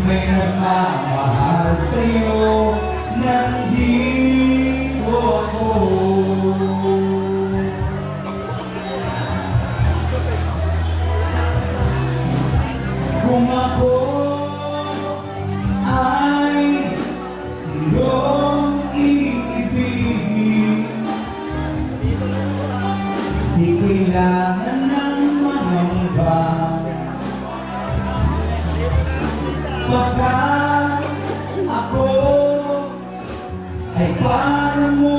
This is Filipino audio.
may nagmamahal sa'yo, nandito ako. Kung ako ay iyong iibigin, di kailangan ng mangamba, pagkat ako ay para mo.